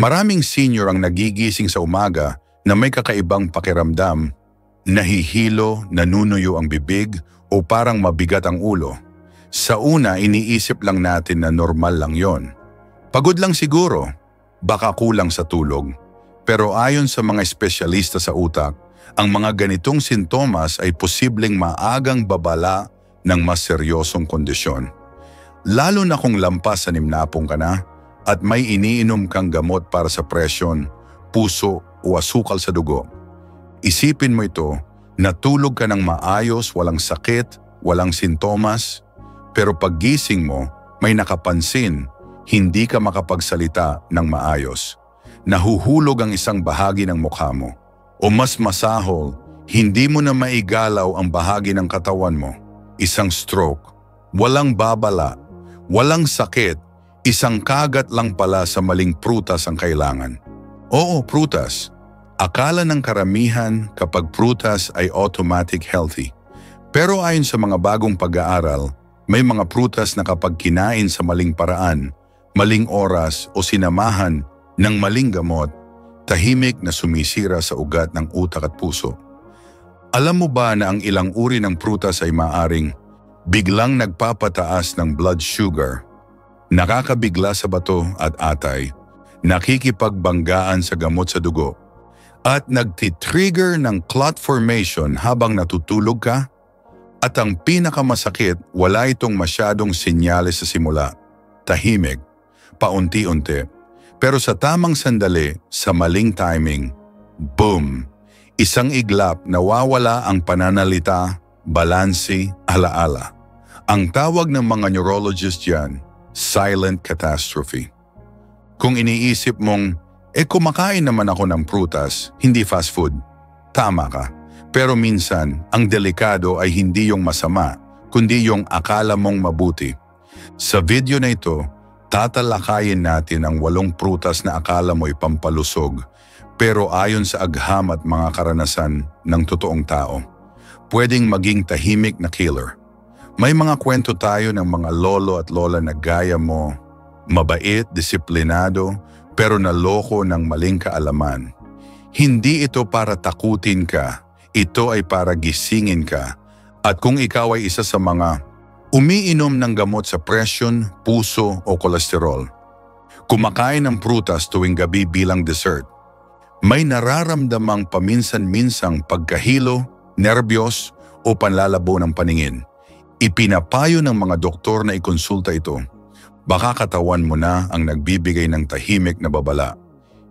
Maraming senior ang nagigising sa umaga na may kakaibang pakiramdam, nahihilo, nanunuyo ang bibig o parang mabigat ang ulo. Sa una, iniisip lang natin na normal lang yon. Pagod lang siguro, baka kulang sa tulog. Pero ayon sa mga espesyalista sa utak, ang mga ganitong sintomas ay posibleng maagang babala ng mas seryosong kondisyon. Lalo na kung lampas sa 60 ka na at may iniinom kang gamot para sa presyon, puso o asukal sa dugo. Isipin mo ito, natulog ka ng maayos, walang sakit, walang sintomas, pero paggising mo, may nakapansin, hindi ka makapagsalita ng maayos. Nahuhulog ang isang bahagi ng mukha mo. O mas masahol, hindi mo na maigalaw ang bahagi ng katawan mo. Isang stroke, walang babala, walang sakit, isang kagat lang pala sa maling prutas ang kailangan. Oo, prutas. Akala ng karamihan kapag prutas ay automatic healthy. Pero ayon sa mga bagong pag-aaral, may mga prutas na kapag kinain sa maling paraan, maling oras o sinamahan ng maling gamot, tahimik na sumisira sa ugat ng utak at puso. Alam mo ba na ang ilang uri ng prutas ay maaring biglang nagpapataas ng blood sugar, nakakabigla sa bato at atay, nakikipagbanggaan sa gamot sa dugo, at nagtitrigger ng clot formation habang natutulog ka? At ang pinakamasakit, wala itong masyadong senyales sa simula. Tahimik, paunti-unti. Pero sa tamang sandali, sa maling timing, boom! Isang iglap, nawawala ang pananalita, balansi, alaala. Ang tawag ng mga neurologist yan, silent catastrophe. Kung iniisip mong, kumakain naman ako ng prutas, hindi fast food. Tama ka. Pero minsan, ang delikado ay hindi yung masama, kundi yung akala mong mabuti. Sa video na ito, tatalakayin natin ang 8 prutas na akala mo'y pampalusog, pero ayon sa agham at mga karanasan ng totoong tao, pwedeng maging tahimik na killer. May mga kwento tayo ng mga lolo at lola na gaya mo, mabait, disiplinado, pero naloko ng maling kaalaman. Hindi ito para takutin ka, ito ay para gisingin ka. At kung ikaw ay isa sa mga umiinom ng gamot sa presyon, puso o kolesterol, kumakain ng prutas tuwing gabi bilang dessert, may nararamdamang paminsan-minsang pagkahilo, nerbiyos o panlalabo ng paningin, ipinapayo ng mga doktor na ikonsulta ito. Baka katawan mo na ang nagbibigay ng tahimik na babala.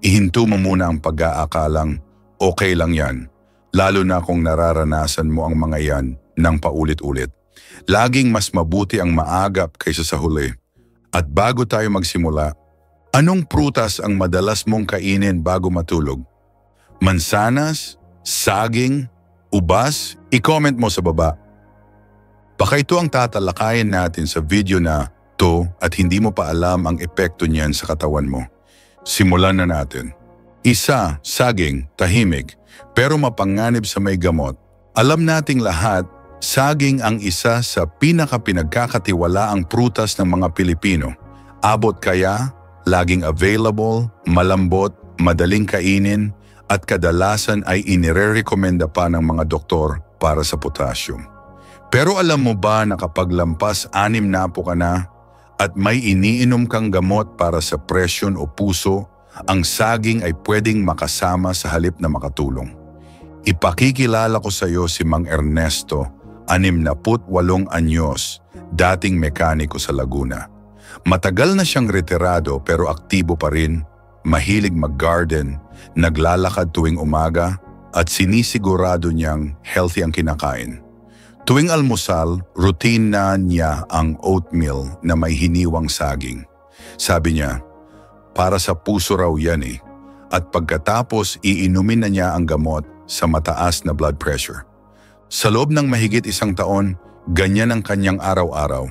Ihinto mo muna ang pag-aakalang okay lang yan, lalo na kung nararanasan mo ang mga yan ng paulit-ulit. Laging mas mabuti ang maagap kaysa sa huli. At bago tayo magsimula, anong prutas ang madalas mong kainin bago matulog? Mansanas? Saging? Ubas? I-comment mo sa baba. Baka ito ang tatalakayin natin sa video na to at hindi mo pa alam ang epekto niyan sa katawan mo. Simulan na natin. 1. Saging, tahimik, pero mapanganib sa may gamot. Alam nating lahat, saging ang isa sa pinakapinagkakatiwalaang prutas ng mga Pilipino. Abot kaya, laging available, malambot, madaling kainin, at kadalasan ay inirerekomenda pa ng mga doktor para sa potassium. Pero alam mo ba na kapag lampas 6 na po ka na at may iniinom kang gamot para sa presyon o puso, ang saging ay pwedeng makasama sa halip na makatulong. Ipakikilala ko sa iyo si Mang Ernesto, 68 anyos, dating mekaniko sa Laguna. Matagal na siyang retirado pero aktibo pa rin, mahilig mag-garden, naglalakad tuwing umaga at sinisigurado niyang healthy ang kinakain. Tuwing almusal, routine na niya ang oatmeal na may hiniwang saging. Sabi niya, para sa puso raw yan eh. At pagkatapos, iinumin na niya ang gamot sa mataas na blood pressure. Sa loob ng mahigit 1 taon, ganyan ang kanyang araw-araw.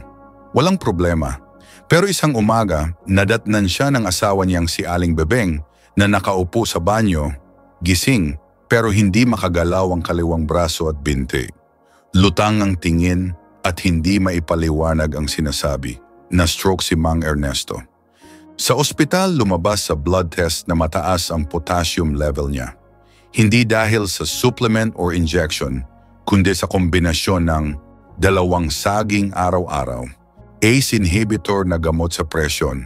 Walang problema. Pero isang umaga, nadatnan siya ng asawa niyang si Aling Bebeng na nakaupo sa banyo, gising, pero hindi makagalaw ang kaliwang braso at binti. Lutang ang tingin at hindi maipaliwanag ang sinasabi. Na-stroke si Mang Ernesto. Sa ospital, lumabas sa blood test na mataas ang potassium level niya. Hindi dahil sa supplement or injection, kundi sa kombinasyon ng 2 saging araw-araw, ACE inhibitor na gamot sa presyon,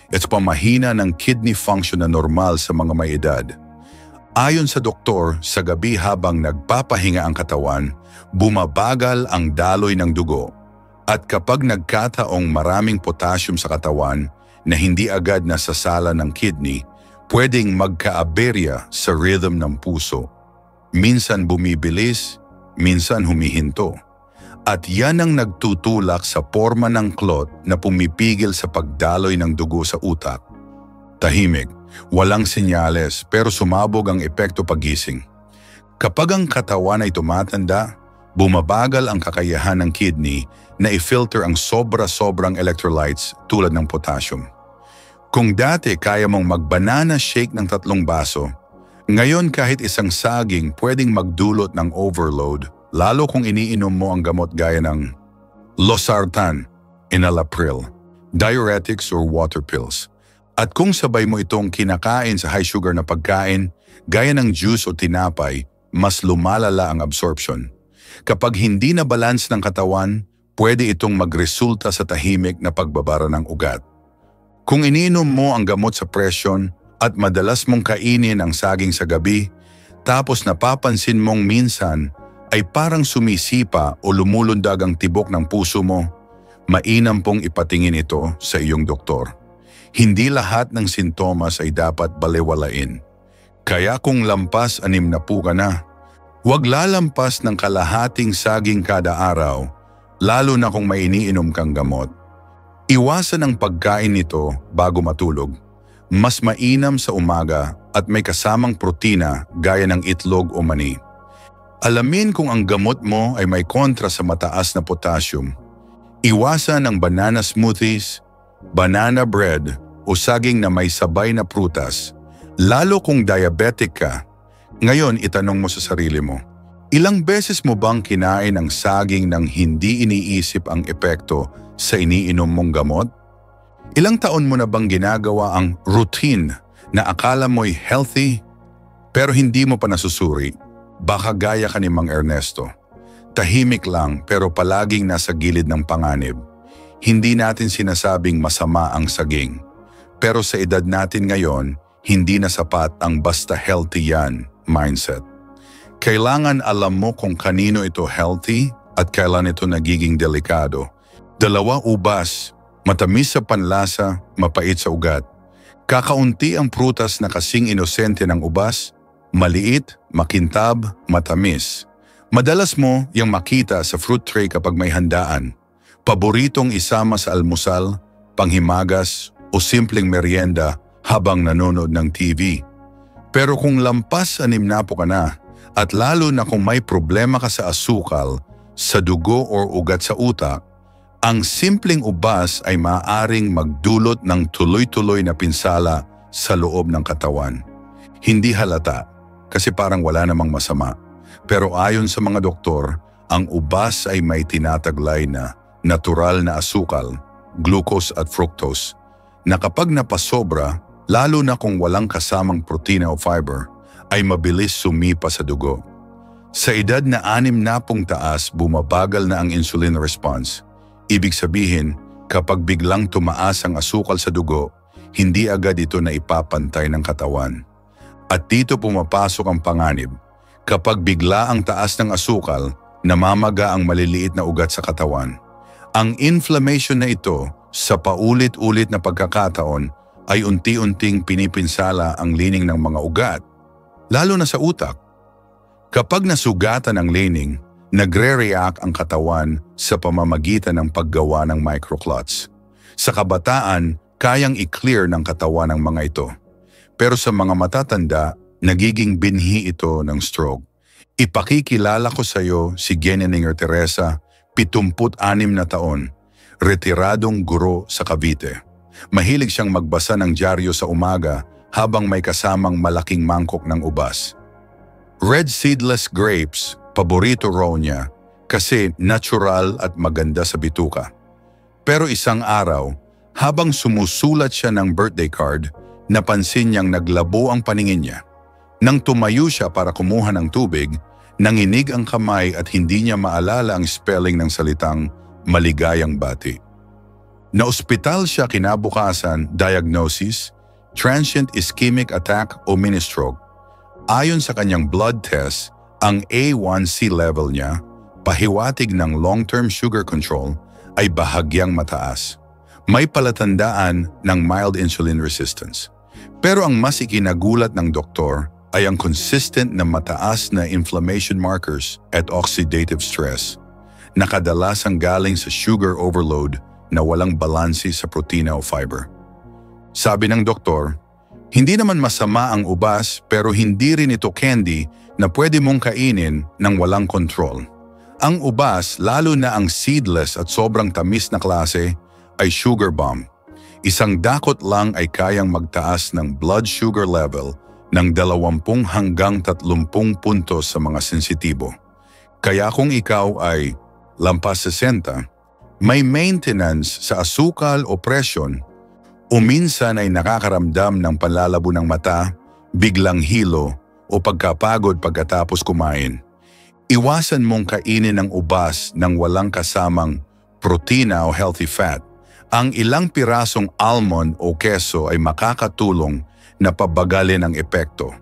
at pamahina ng kidney function na normal sa mga may edad. Ayon sa doktor, sa gabi habang nagpapahinga ang katawan, bumabagal ang daloy ng dugo. At kapag nagkataong maraming potassium sa katawan na hindi agad nasasala ng kidney, pwedeng magka-aberya sa rhythm ng puso. Minsan bumibilis, minsan humihinto. At yan ang nagtutulak sa porma ng clot na pumipigil sa pagdaloy ng dugo sa utak. Tahimik, walang senyales pero sumabog ang epekto pagising. Kapag ang katawan ay tumatanda, bumabagal ang kakayahan ng kidney na i-filter ang sobra-sobrang electrolytes tulad ng potassium. Kung dati kaya mong mag-banana shake ng 3 baso, ngayon kahit isang saging pwedeng magdulot ng overload, lalo kung iniinom mo ang gamot gaya ng losartan, enalapril, diuretics or water pills. At kung sabay mo itong kinakain sa high sugar na pagkain, gaya ng juice o tinapay, mas lumalala ang absorption. Kapag hindi na balance ng katawan, pwede itong magresulta sa tahimik na pagbabara ng ugat. Kung iniinom mo ang gamot sa presyon at madalas mong kainin ang saging sa gabi, tapos napapansin mong minsan ay parang sumisipa o lumulundag ang tibok ng puso mo, mainam pong ipatingin ito sa iyong doktor. Hindi lahat ng sintomas ay dapat balewalain. Kaya kung lampas 60 ka na, huwag lalampas ng kalahating saging kada araw, lalo na kung may iniinom kang gamot. Iwasan ang pagkain nito bago matulog. Mas mainam sa umaga at may kasamang protina gaya ng itlog o mani. Alamin kung ang gamot mo ay may kontra sa mataas na potassium. Iwasan ang banana smoothies, banana bread o saging na may sabay na prutas, lalo kung diabetic ka. Ngayon, itanong mo sa sarili mo, ilang beses mo bang kinain ang saging nang hindi iniisip ang epekto sa iniinom mong gamot? Ilang taon mo na bang ginagawa ang routine na akala mo'y healthy pero hindi mo pa nasusuri? Baka gaya ka ni Mang Ernesto. Tahimik lang pero palaging nasa gilid ng panganib. Hindi natin sinasabing masama ang saging. Pero sa edad natin ngayon, hindi na sapat ang basta healthy yan mindset. Kailangan alam mo kung kanino ito healthy at kailan ito nagiging delikado. 2 ubas, matamis sa panlasa, mapait sa ugat. Kakaunti ang prutas na kasing inosente ng ubas, maliit, makintab, matamis. Madalas mo yung makita sa fruit tray kapag may handaan. Paboritong isama sa almusal, panghimagas o simpleng merienda habang nanonood ng TV. Pero kung lampas 60 ka na at lalo na kung may problema ka sa asukal, sa dugo o ugat sa utak, ang simpleng ubas ay maaaring magdulot ng tuloy-tuloy na pinsala sa loob ng katawan. Hindi halata kasi parang wala namang masama. Pero ayon sa mga doktor, ang ubas ay may tinataglay na natural na asukal, glucose at fructose, na kapag napasobra, lalo na kung walang kasamang protina o fiber, ay mabilis sumipa sa dugo. Sa edad na 60 taas, bumabagal na ang insulin response. Ibig sabihin, kapag biglang tumaas ang asukal sa dugo, hindi agad ito na ipapantay ng katawan. At dito pumapasok ang panganib. Kapag bigla ang taas ng asukal, namamaga ang maliliit na ugat sa katawan. Ang inflammation na ito, sa paulit-ulit na pagkakataon, ay unti-unting pinipinsala ang lining ng mga ugat, lalo na sa utak. Kapag nasugatan ang lining, nagre-react ang katawan sa pamamagitan ng paggawa ng microclots. Sa kabataan, kayang i-clear ng katawan ng mga ito. Pero sa mga matatanda, nagiging binhi ito ng stroke. Ipakikilala ko sa iyo si Genninger Teresa, 76 na taon, retiradong guro sa Cavite. Mahilig siyang magbasa ng dyaryo sa umaga habang may kasamang malaking mangkok ng ubas. Red seedless grapes, paborito raw niya kasi natural at maganda sa bituka. Pero isang araw, Habang sumusulat siya ng birthday card, napansin niyang naglabo ang paningin niya. Nang tumayo siya para kumuha ng tubig, nanginig ang kamay at hindi niya maalala ang spelling ng salitang maligayang bati. Naospital siya kinabukasan, diagnosis, transient ischemic attack o mini-stroke. Ayon sa kanyang blood test, ang A1C level niya, pahiwatig ng long-term sugar control, ay bahagyang mataas. May palatandaan ng mild insulin resistance. Pero ang mas ikinagulat ng doktor ay ang consistent na mataas na inflammation markers at oxidative stress na kadalasang galing sa sugar overload na walang balanse sa protina o fiber. Sabi ng doktor, hindi naman masama ang ubas pero hindi rin ito candy na pwede mong kainin ng walang control. Ang ubas, lalo na ang seedless at sobrang tamis na klase, ay sugar bomb. Isang dakot lang ay kayang magtaas ng blood sugar level ng 20 hanggang 30 puntos sa mga sensitibo. Kaya kung ikaw ay lampas 60, may maintenance sa asukal o presyon, o minsan ay nakakaramdam ng panlalabo ng mata, biglang hilo o pagkapagod pagkatapos kumain, iwasan mong kainin ng ubas ng walang kasamang protina o healthy fat. Ang ilang pirasong almond o keso ay makakatulong na pabagalin ang epekto.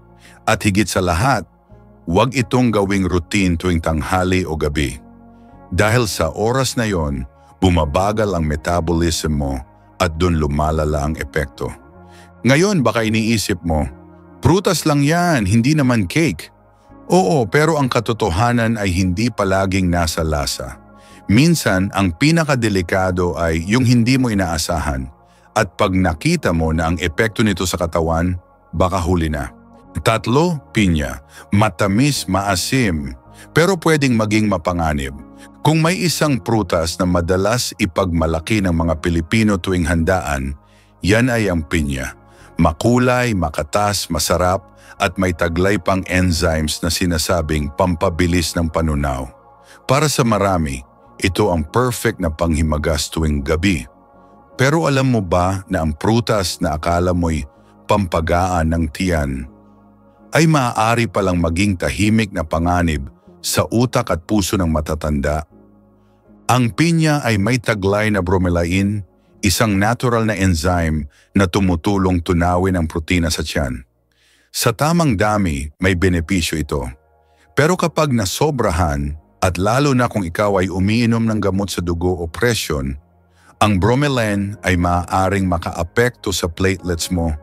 At higit sa lahat, huwag itong gawing routine tuwing tanghali o gabi. Dahil sa oras na yon, bumabagal ang metabolism mo at dun lumalala ang epekto. Ngayon baka iniisip mo, prutas lang yan, hindi naman cake. Oo, pero ang katotohanan ay hindi palaging nasa lasa. Minsan, ang pinakadelikado ay yung hindi mo inaasahan at pag nakita mo na ang epekto nito sa katawan, baka huli na. 3, pinya. Matamis, maasim, pero pwedeng maging mapanganib. Kung may isang prutas na madalas ipagmalaki ng mga Pilipino tuwing handaan, yan ay ang pinya. Makulay, makatas, masarap at may taglay pang enzymes na sinasabing pampabilis ng panunaw. Para sa marami, ito ang perfect na panghimagas tuwing gabi. Pero alam mo ba na ang prutas na akala mo'y pampagaan ng tiyan ay maaari palang maging tahimik na panganib sa utak at puso ng matatanda? Ang pinya ay may taglay na bromelain, isang natural na enzyme na tumutulong tunawin ang protina sa tiyan. Sa tamang dami, may benepisyo ito. Pero kapag nasobrahan, at lalo na kung ikaw ay umiinom ng gamot sa dugo o presyon, ang bromelain ay maaaring makaapekto sa platelets mo,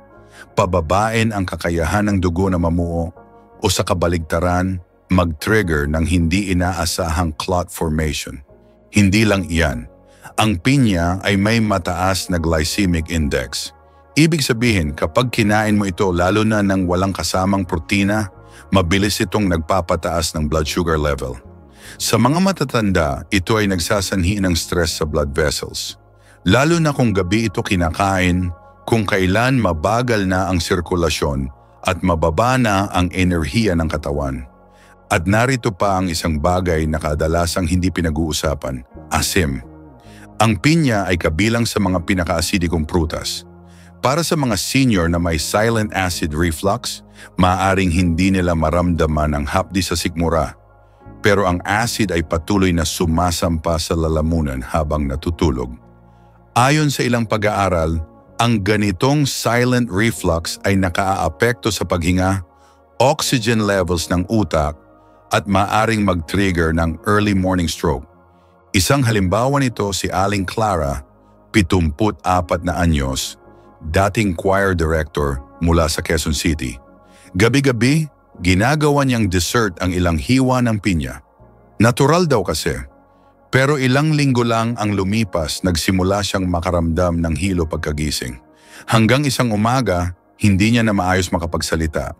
pababain ang kakayahan ng dugo na mamuo, o sa kabaligtaran, mag-trigger ng hindi inaasahang clot formation. Hindi lang iyan, ang pinya ay may mataas na glycemic index. Ibig sabihin, kapag kinain mo ito lalo na ng walang kasamang protina, mabilis itong nagpapataas ng blood sugar level. Sa mga matatanda, ito ay nagsasanhi ng stress sa blood vessels. Lalo na kung gabi ito kinakain, kung kailan mabagal na ang sirkulasyon at mababa na ang enerhiya ng katawan. At narito pa ang isang bagay na kadalasang hindi pinag-uusapan, asim. Ang pinya ay kabilang sa mga pinaka-asidikong prutas. Para sa mga senior na may silent acid reflux, maaaring hindi nila maramdaman ang hapdi sa sikmura. Pero ang acid ay patuloy na sumasampa sa lalamunan habang natutulog. Ayon sa ilang pag-aaral, ang ganitong silent reflux ay nakaaapekto sa paghinga, oxygen levels ng utak, at maaring mag-trigger ng early morning stroke. Isang halimbawa nito si Aling Clara, 74 na anyos, dating choir director mula sa Quezon City. Gabi-gabi, ginagawa niyang dessert ang ilang hiwa ng pinya. Natural daw kasi. Pero ilang linggo lang ang lumipas, nagsimula siyang makaramdam ng hilo pagkagising. Hanggang isang umaga, hindi niya na maayos makapagsalita.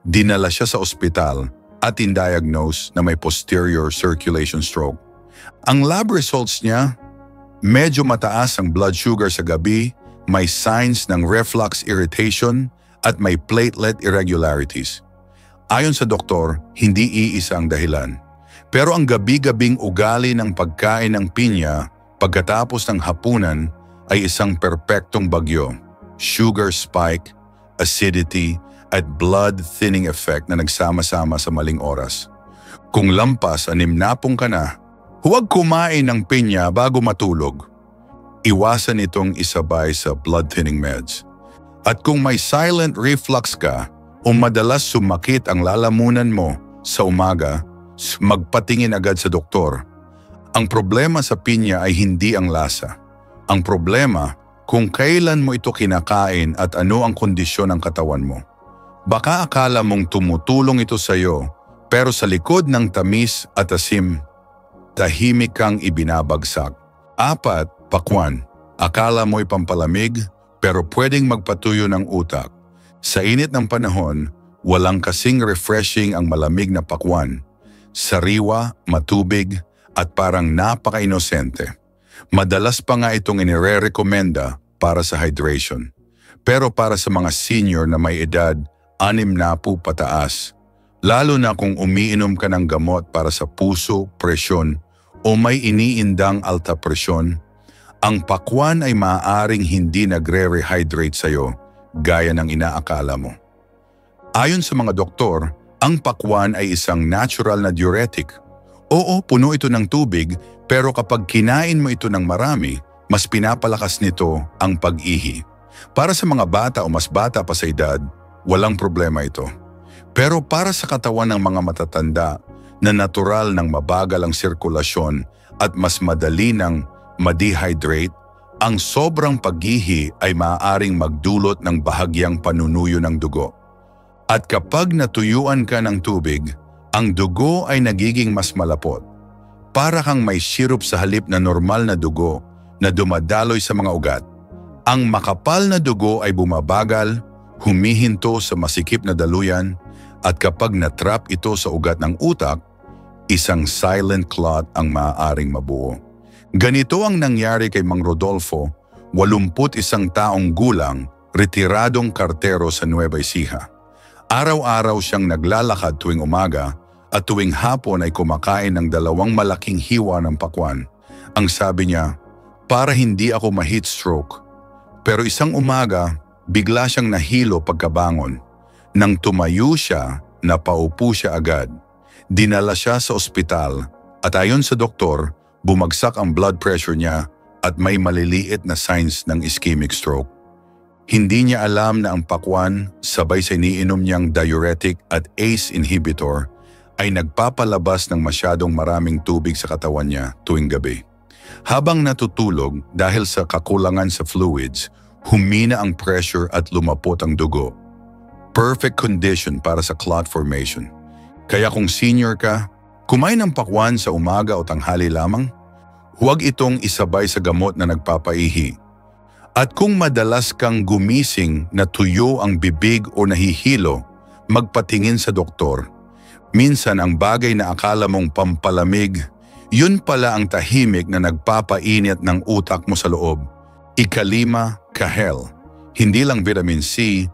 Dinala siya sa ospital at in-diagnose na may posterior circulation stroke. Ang lab results niya, medyo mataas ang blood sugar sa gabi, may signs ng reflux irritation at may platelet irregularities. Ayon sa doktor, hindi iisa ang dahilan. Pero ang gabi-gabing ugali ng pagkain ng pinya pagkatapos ng hapunan ay isang perpektong bagyo, sugar spike, acidity, at blood thinning effect na nagsama-sama sa maling oras. Kung lampas 60 ka na, huwag kumain ng pinya bago matulog. Iwasan itong isabay sa blood thinning meds. At kung may silent reflux ka o madalas sumakit ang lalamunan mo sa umaga, magpatingin agad sa doktor. Ang problema sa pinya ay hindi ang lasa. Ang problema kung kailan mo ito kinakain at ano ang kondisyon ng katawan mo. Baka akala mong tumutulong ito sa iyo, pero sa likod ng tamis at asim, tahimik kang ibinabagsak. 4, pakwan. Akala mo'y pampalamig, pero pwedeng magpatuyo ng utak. Sa init ng panahon, walang kasing refreshing ang malamig na pakwan. Sariwa, matubig, at parang napaka-inosente. Madalas pa nga itong inire-recommenda para sa hydration. Pero para sa mga senior na may edad, 60 pataas, lalo na kung umiinom ka ng gamot para sa puso, presyon, o may iniindang alta presyon, ang pakwan ay maaaring hindi nagre-rehydrate sa'yo gaya ng inaakala mo. Ayon sa mga doktor, ang pakwan ay isang natural na diuretic. Oo, puno ito ng tubig, pero kapag kinain mo ito ng marami, mas pinapalakas nito ang pag-ihi. Para sa mga bata o mas bata pa sa edad, walang problema ito. Pero para sa katawan ng mga matatanda na natural ng mabagal ang sirkulasyon at mas madali ng ma-dehydrate, ang sobrang pag-ihi ay maaaring magdulot ng bahagyang panunuyo ng dugo. At kapag natuyuan ka ng tubig, ang dugo ay nagiging mas malapot. Para kang may syrup sa halip na normal na dugo na dumadaloy sa mga ugat. Ang makapal na dugo ay bumabagal, humihinto sa masikip na daluyan, at kapag natrap ito sa ugat ng utak, isang silent clot ang maaaring mabuo. Ganito ang nangyari kay Mang Rodolfo, 81 taong gulang, retiradong kartero sa Nueva Ecija. Araw-araw siyang naglalakad tuwing umaga at tuwing hapon ay kumakain ng 2 malaking hiwa ng pakwan. Ang sabi niya, para hindi ako ma-heat stroke. Pero isang umaga, bigla siyang nahilo pagkabangon. Nang tumayo siya, napaupo siya agad. Dinala siya sa ospital at ayon sa doktor, bumagsak ang blood pressure niya at may maliliit na signs ng ischemic stroke. Hindi niya alam na ang pakwan, sabay sa iniinom niyang diuretic at ACE inhibitor, ay nagpapalabas ng masyadong maraming tubig sa katawan niya tuwing gabi. Habang natutulog dahil sa kakulangan sa fluids, humina ang pressure at lumapot ang dugo. Perfect condition para sa clot formation. Kaya kung senior ka, kumain ng pakwan sa umaga o tanghali lamang, huwag itong isabay sa gamot na nagpapaihi. At kung madalas kang gumising na tuyo ang bibig o nahihilo, magpatingin sa doktor. Minsan ang bagay na akala mong pampalamig, yun pala ang tahimik na nagpapainit ng utak mo sa loob. 5, kahel. Hindi lang vitamin C,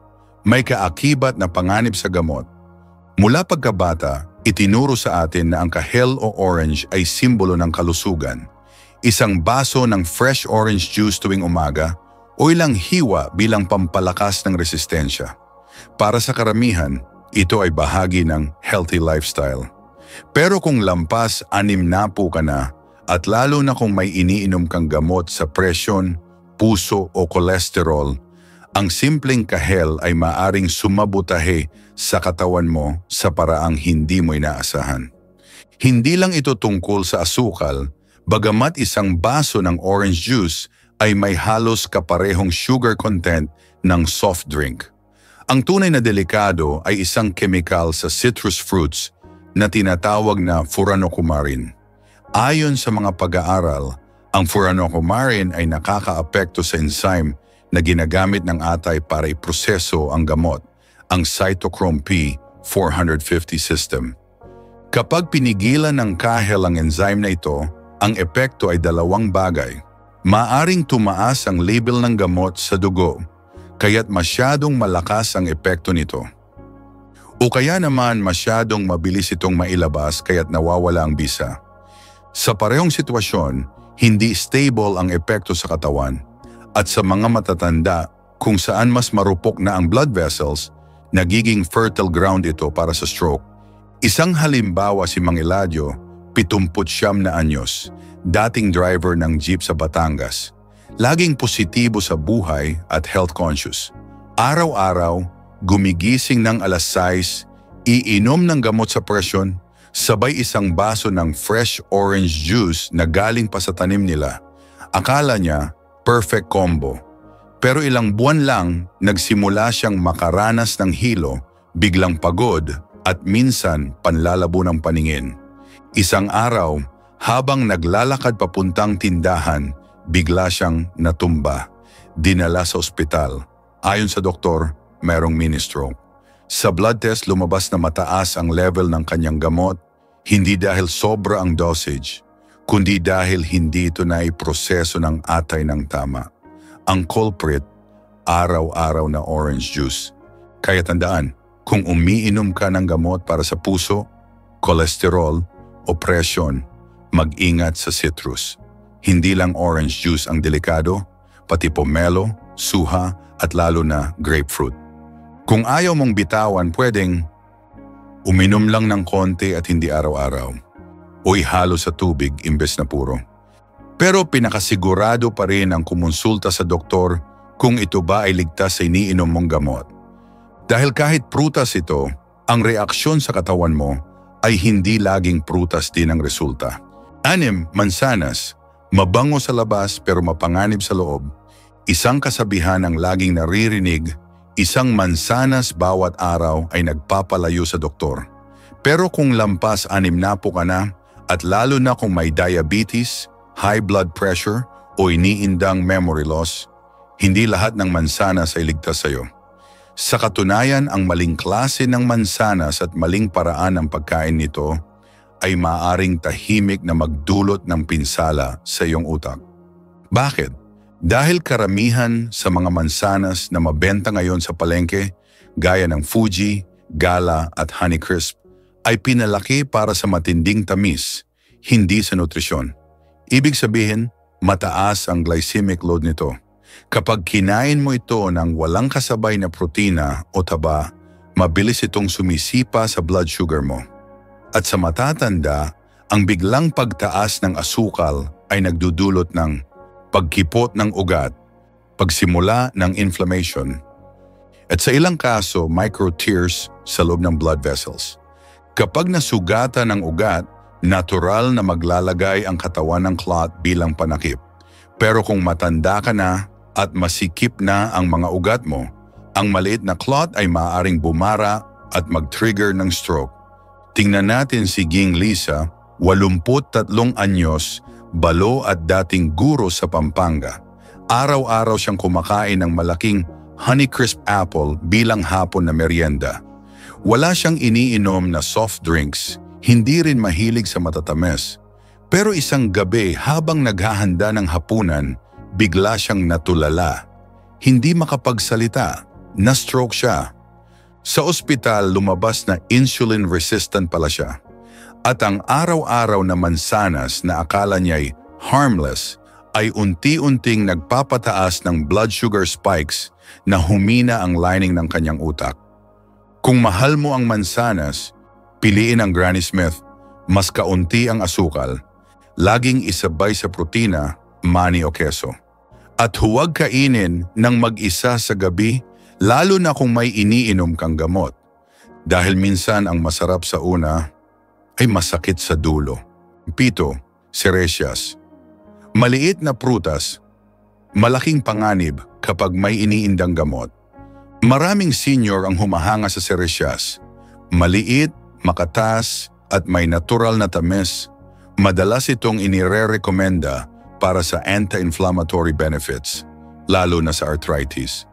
may kaakibat na panganib sa gamot. Mula pagkabata, itinuro sa atin na ang kahel o orange ay simbolo ng kalusugan. Isang baso ng fresh orange juice tuwing umaga o ilang hiwa bilang pampalakas ng resistensya. Para sa karamihan, ito ay bahagi ng healthy lifestyle. Pero kung lampas 60 ka na at lalo na kung may iniinom kang gamot sa presyon, puso o kolesterol, ang simpleng kahel ay maaring sumabutahe sa katawan mo sa paraang hindi mo inaasahan. Hindi lang ito tungkol sa asukal, bagamat isang baso ng orange juice ay may halos kaparehong sugar content ng soft drink. Ang tunay na delikado ay isang chemical sa citrus fruits na tinatawag na furanocoumarin. Ayon sa mga pag-aaral, ang furanocoumarin ay nakakaapekto sa enzyme na ginagamit ng atay para iproseso ang gamot, ang cytochrome P450 system. Kapag pinigilan ng kahel ang enzyme na ito, ang epekto ay 2 bagay. Maaring tumaas ang level ng gamot sa dugo, kaya't masyadong malakas ang epekto nito. O kaya naman masyadong mabilis itong mailabas kaya't nawawala ang bisa. Sa parehong sitwasyon, hindi stable ang epekto sa katawan At sa mga matatanda, kung saan mas marupok na ang blood vessels, nagiging fertile ground ito para sa stroke. Isang halimbawa si Mang Eladio, 79 na anyos, dating driver ng jeep sa Batangas. Laging positibo sa buhay at health conscious. Araw-araw, gumigising ng alas 6, iinom ng gamot sa presyon, sabay isang baso ng fresh orange juice na galing pa sa tanim nila. Akala niya, perfect combo. Pero ilang buwan lang, nagsimula siyang makaranas ng hilo, biglang pagod at minsan panlalabo ng paningin. Isang araw, habang naglalakad papuntang tindahan, bigla siyang natumba. Dinala sa ospital. Ayon sa doktor, mayroong mini-stroke. Sa blood test, lumabas na mataas ang level ng kanyang gamot, hindi dahil sobra ang dosage, kundi dahil hindi ito naiproseso ng atay ng tama. Ang culprit, araw-araw na orange juice. Kaya tandaan, kung umiinom ka ng gamot para sa puso, kolesterol o presyon, mag-ingat sa citrus. Hindi lang orange juice ang delikado, pati pomelo, suha at lalo na grapefruit. Kung ayaw mong bitawan, pwedeng uminom lang ng konti at hindi araw-araw o ihalo sa tubig imbes na puro. Pero pinakasigurado pa rin ang kumonsulta sa doktor kung ito ba ay ligtas sa iniinom mong gamot. Dahil kahit prutas ito, ang reaksyon sa katawan mo ay hindi laging prutas din ang resulta. 6, mansanas, mabango sa labas pero mapanganib sa loob. Isang kasabihan ang laging naririnig, isang mansanas bawat araw ay nagpapalayo sa doktor. Pero kung lampas 6 na po ka na, at lalo na kung may diabetes, high blood pressure o iniindang memory loss, hindi lahat ng mansanas ay ligtas sa iyo. Sa katunayan, ang maling klase ng mansanas at maling paraan ng pagkain nito ay maaaring tahimik na magdulot ng pinsala sa iyong utak. Bakit? Dahil karamihan sa mga mansanas na mabenta ngayon sa palengke, gaya ng Fuji, Gala at Honeycrisp, ay pinalaki para sa matinding tamis, hindi sa nutrisyon. Ibig sabihin, mataas ang glycemic load nito. Kapag kinain mo ito ng walang kasabay na protina o taba, mabilis itong sumisipa sa blood sugar mo. At sa matatanda, ang biglang pagtaas ng asukal ay nagdudulot ng pagkipot ng ugat, pagsimula ng inflammation, at sa ilang kaso, micro-tears sa loob ng blood vessels. Kapag nasugatan ng ugat, natural na maglalagay ang katawan ng clot bilang panakip. Pero kung matanda ka na at masikip na ang mga ugat mo, ang maliit na clot ay maaaring bumara at mag-trigger ng stroke. Tingnan natin si Ging Lisa, 83 anyos, balo at dating guro sa Pampanga. Araw-araw siyang kumakain ng malaking Honeycrisp apple bilang hapon na merienda. Wala siyang iniinom na soft drinks, hindi rin mahilig sa matatamis. Pero isang gabi habang naghahanda ng hapunan, bigla siyang natulala. Hindi makapagsalita, na-stroke siya. Sa ospital, lumabas na insulin-resistant pala siya. At ang araw-araw na mansanas na akala niya'y harmless ay unti-unting nagpapataas ng blood sugar spikes na humina ang lining ng kanyang utak. Kung mahal mo ang mansanas, piliin ang Granny Smith, mas kaunti ang asukal, laging isabay sa protina, mani o keso. At huwag kainin ng mag-isa sa gabi, lalo na kung may iniinom kang gamot. Dahil minsan ang masarap sa una ay masakit sa dulo. 7, Seresias. Maliit na prutas, malaking panganib kapag may iniindang gamot. Maraming senior ang humahanga sa Seresias. Maliit, makatas at may natural na tamis. Madalas itong inire-rekomenda para sa anti-inflammatory benefits, lalo na sa arthritis.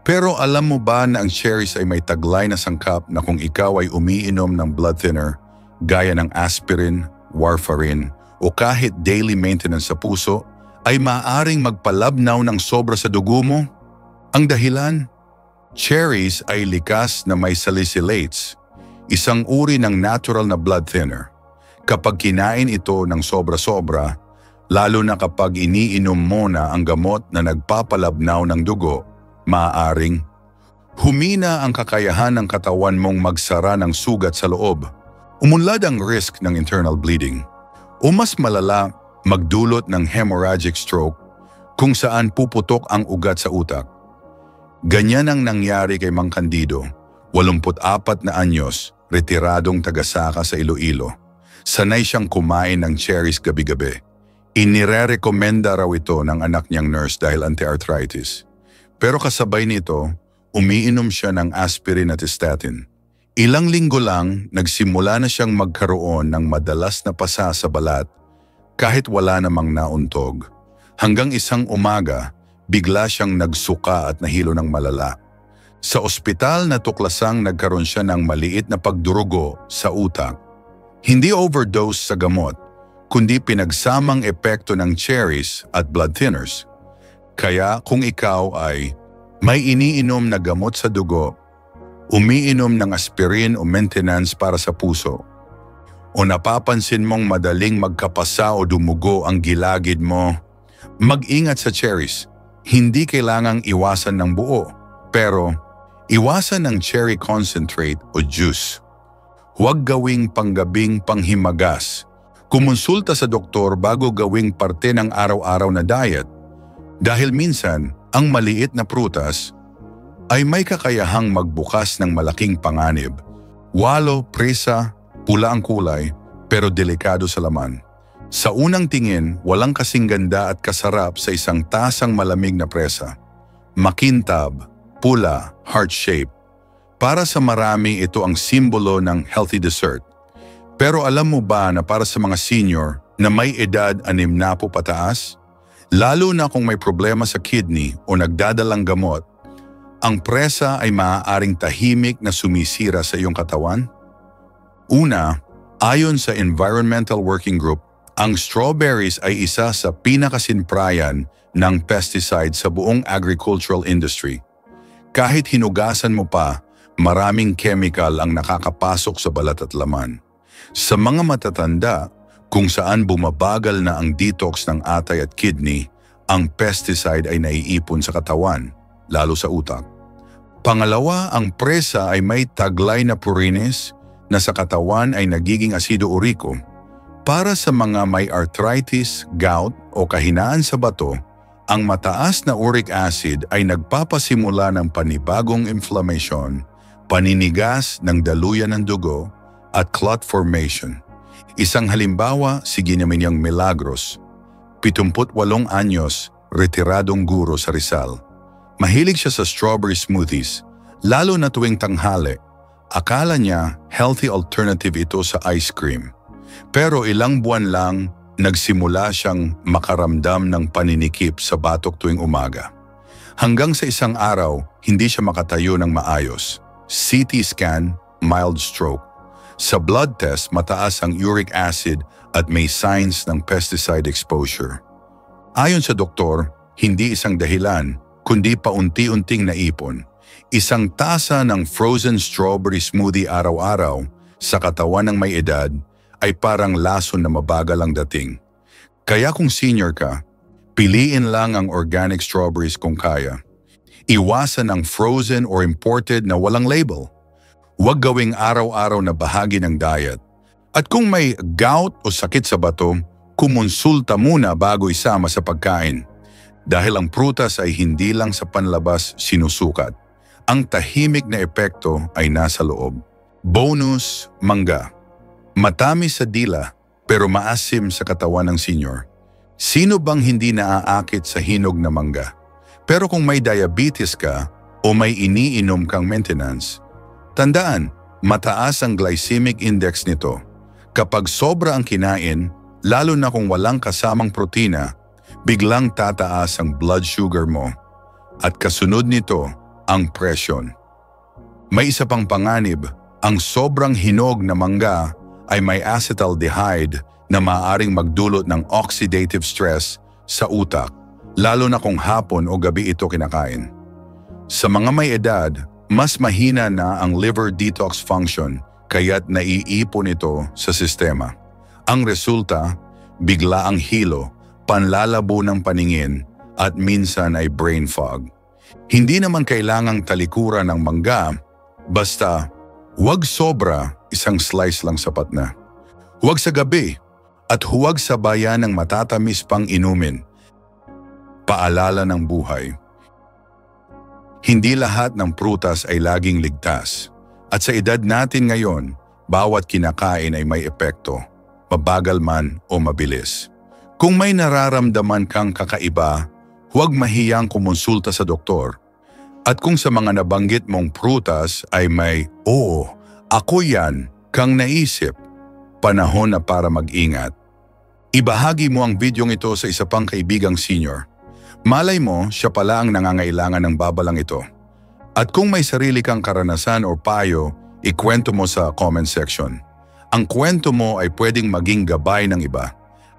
Pero alam mo ba na ang cherries ay may taglay na sangkap na kung ikaw ay umiinom ng blood thinner, gaya ng aspirin, warfarin, o kahit daily maintenance sa puso, ay maaaring magpalabnaw ng sobra sa dugo mo? Ang dahilan? Cherries ay likas na may salicylates, isang uri ng natural na blood thinner. Kapag kinain ito ng sobra-sobra, Lalo na kapag iniinom mo na ang gamot na nagpapalabnaw ng dugo, maaaring humina ang kakayahan ng katawan mong magsara ng sugat sa loob. Umunlad ang risk ng internal bleeding. O mas malala, magdulot ng hemorrhagic stroke kung saan puputok ang ugat sa utak. Ganyan ang nangyari kay Mang Candido, 84 na anyos, retiradong tagasaka sa Iloilo. Sanay siyang kumain ng cherries gabi-gabi. Inirerekomenda raw ito ng anak niyang nurse dahil anti-arthritis. Pero kasabay nito, umiinom siya ng aspirin at statin. Ilang linggo lang, nagsimula na siyang magkaroon ng madalas na pasa sa balat kahit wala namang nauntog. Hanggang isang umaga, bigla siyang nagsuka at nahilo ng malala. Sa ospital natuklasang nagkaroon siya ng maliit na pagdurugo sa utak. Hindi overdose sa gamot, kundi pinagsamang epekto ng cherries at blood thinners. Kaya kung ikaw ay may iniinom na gamot sa dugo, umiinom ng aspirin o maintenance para sa puso, o napapansin mong madaling magkapasa o dumugo ang gilagid mo, mag-ingat sa cherries. Hindi kailangang iwasan ng buo, pero iwasan ng cherry concentrate o juice. Huwag gawing panggabing panghimagas. Kumonsulta sa doktor bago gawing parte ng araw-araw na diet. Dahil minsan, ang maliit na prutas ay may kakayahang magbukas ng malaking panganib. Walo, presa, pula ang kulay, pero delikado sa laman. Sa unang tingin, walang kasing ganda at kasarap sa isang tasang malamig na presa. Makintab, pula, heart-shape. Para sa marami, ito ang simbolo ng healthy dessert. Pero alam mo ba na para sa mga senior na may edad 60 pataas, lalo na kung may problema sa kidney o nagdadalang gamot, ang presa ay maaaring tahimik na sumisira sa iyong katawan? Una, ayon sa Environmental Working Group, ang strawberries ay isa sa pinakasinprayan ng pesticide sa buong agricultural industry. Kahit hinugasan mo pa, maraming chemical ang nakakapasok sa balat at laman. Sa mga matatanda, kung saan bumabagal na ang detox ng atay at kidney, ang pesticide ay naiipon sa katawan, lalo sa utak. Pangalawa, ang presa ay may taglay na purines na sa katawan ay nagiging asido uriko. Para sa mga may arthritis, gout o kahinaan sa bato, ang mataas na uric acid ay nagpapasimula ng panibagong inflammation, paninigas ng daluyan ng dugo, at clot formation. Isang halimbawa, si Ginaminiang Milagros, 78 anyos, retiradong guro sa Rizal. Mahilig siya sa strawberry smoothies, lalo na tuwing tanghali. Akala niya healthy alternative ito sa ice cream. Pero ilang buwan lang, nagsimula siyang makaramdam ng paninikip sa batok tuwing umaga. Hanggang sa isang araw, hindi siya makatayo ng maayos. CT scan, mild stroke. Sa blood test, mataas ang uric acid at may signs ng pesticide exposure. Ayon sa doktor, hindi isang dahilan, kundi paunti-unting naipon. Isang tasa ng frozen strawberry smoothie araw-araw sa katawan ng may edad ay parang lason na mabagal ang dating. Kaya kung senior ka, piliin lang ang organic strawberries kung kaya. Iwasan ang frozen or imported na walang label. Huwag gawing araw-araw na bahagi ng diet. At kung may gout o sakit sa bato, kumonsulta muna bago isama sa pagkain. Dahil ang prutas ay hindi lang sa panlabas sinusukat. Ang tahimik na epekto ay nasa loob. Bonus, mangga. Matamis sa dila pero maasim sa katawan ng senior. Sino bang hindi naaakit sa hinog na mangga? Pero kung may diabetes ka o may iniinom kang maintenance, tandaan, mataas ang glycemic index nito. Kapag sobra ang kinain, lalo na kung walang kasamang protina, biglang tataas ang blood sugar mo. At kasunod nito, ang presyon. May isa pang panganib, ang sobrang hinog na mangga ay may acetaldehyde na maaaring magdulot ng oxidative stress sa utak, lalo na kung hapon o gabi ito kinakain. Sa mga may edad, mas mahina na ang liver detox function kaya't naiipon ito sa sistema. Ang resulta, bigla ang hilo, panlalabo ng paningin at minsan ay brain fog. Hindi naman kailangang talikuran ng mangga, basta huwag sobra, isang slice lang sapat na. Huwag sa gabi at huwag sabayan ng matatamis pang inumin. Paalala ng buhay. Hindi lahat ng prutas ay laging ligtas. At sa edad natin ngayon, bawat kinakain ay may epekto, mabagal man o mabilis. Kung may nararamdaman kang kakaiba, huwag mahiyang kumonsulta sa doktor. At kung sa mga nabanggit mong prutas ay may, "Oo, ako yan," kang naisip, panahon na para mag-ingat. Ibahagi mo ang videong ito sa isa pang kaibigang senior. Malay mo, siya pala ang nangangailangan ng babalang ito. At kung may sarili kang karanasan o payo, ikwento mo sa comment section. Ang kwento mo ay pwedeng maging gabay ng iba.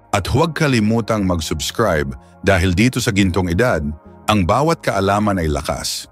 At huwag kalimutang mag-subscribe dahil dito sa gintong edad, ang bawat kaalaman ay lakas.